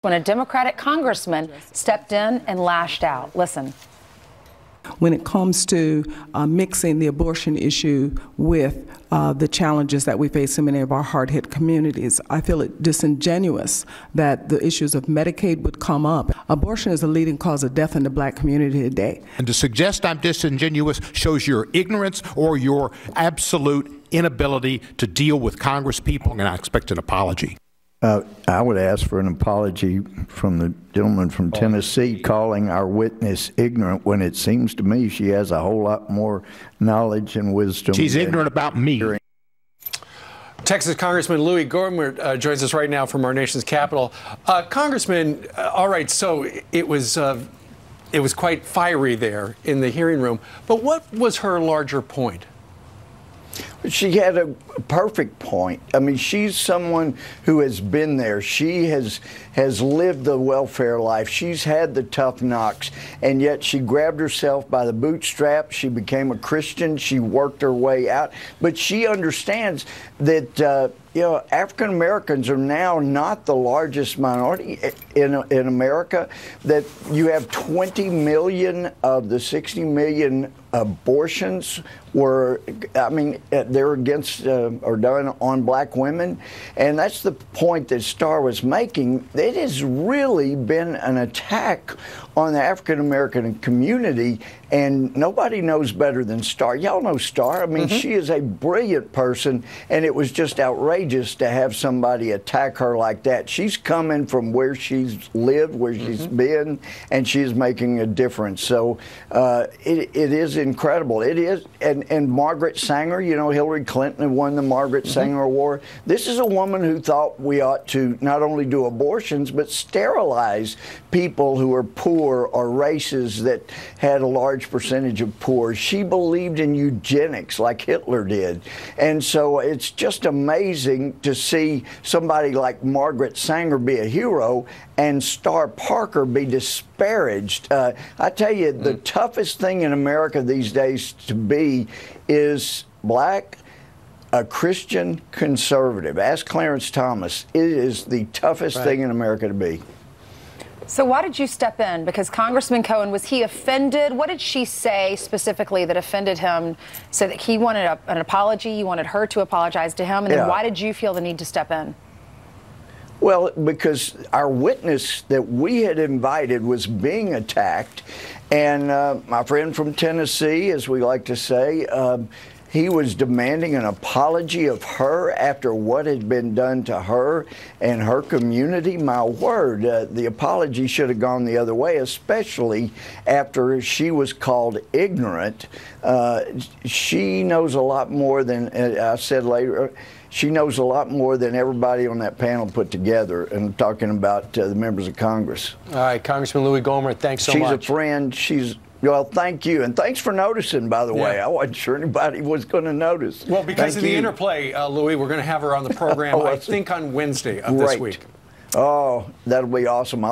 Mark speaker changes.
Speaker 1: when a Democratic congressman stepped in and lashed out. Listen.
Speaker 2: When it comes to mixing the abortion issue with the challenges that we face in many of our hard-hit communities, I feel it disingenuous that the issues of Medicaid would come up. Abortion is a leading cause of death in the black community today.
Speaker 3: And to suggest I'm disingenuous shows your ignorance or your absolute inability to deal with Congress people, and I expect an apology.
Speaker 4: I would ask for an apology from the gentleman from Tennessee calling our witness ignorant when it seems to me she has a whole lot more knowledge and wisdom.
Speaker 3: She's ignorant about me.
Speaker 5: Texas Congressman Louie Gohmert joins us right now from our nation's capital. Congressman, all right, so it was quite fiery there in the hearing room, but what was her larger point?
Speaker 4: She had a perfect point. I mean, she's someone who has been there. She has lived the welfare life. She's had the tough knocks, and yet she grabbed herself by the bootstraps. She became a Christian. She worked her way out. But she understands that African Americans are now not the largest minority in America, that you have 20 million of the 60 million abortions they're against or done on black women. And that's the point that Starr was making. It has really been an attack on the African American community, and nobody knows better than Starr. Y'all know Starr. I mean, she is a brilliant person, and it was just outrageous to have somebody attack her like that. She's coming from where she's lived, where she's been, and she's making a difference. So it is incredible. It is, and Margaret Sanger, you know, Hillary Clinton won the Margaret Sanger Award. This is a woman who thought we ought to not only do abortions, but sterilize people who are poor or races that had a large percentage of poor. She believed in eugenics like Hitler did. And so it's just amazing to see somebody like Margaret Sanger be a hero and Starr Parker be disparaged. I tell you, the toughest thing in America these days to be is black, a Christian conservative. Ask Clarence Thomas. It is the toughest thing in America to be.
Speaker 1: So why did you step in? Because Congressman Cohen, was he offended? What did she say specifically that offended him so that he wanted an apology? You wanted her to apologize to him? And then why did you feel the need to step in?
Speaker 4: Well, because our witness that we had invited was being attacked. And my friend from Tennessee, as we like to say, he was demanding an apology of her after what had been done to her and her community. My word, the apology should have gone the other way, especially after she was called ignorant. She knows a lot more than, I said later, she knows a lot more than everybody on that panel put together, and talking about the members of Congress.
Speaker 5: All right, Congressman Louie Gohmert, thanks so much.
Speaker 4: She's a friend. Well, thank you. And thanks for noticing, by the way. I wasn't sure anybody was going to notice.
Speaker 5: Well, because of the interplay, Louie, we're going to have her on the program, I think, on Wednesday of this week.
Speaker 4: Oh, that'll be awesome.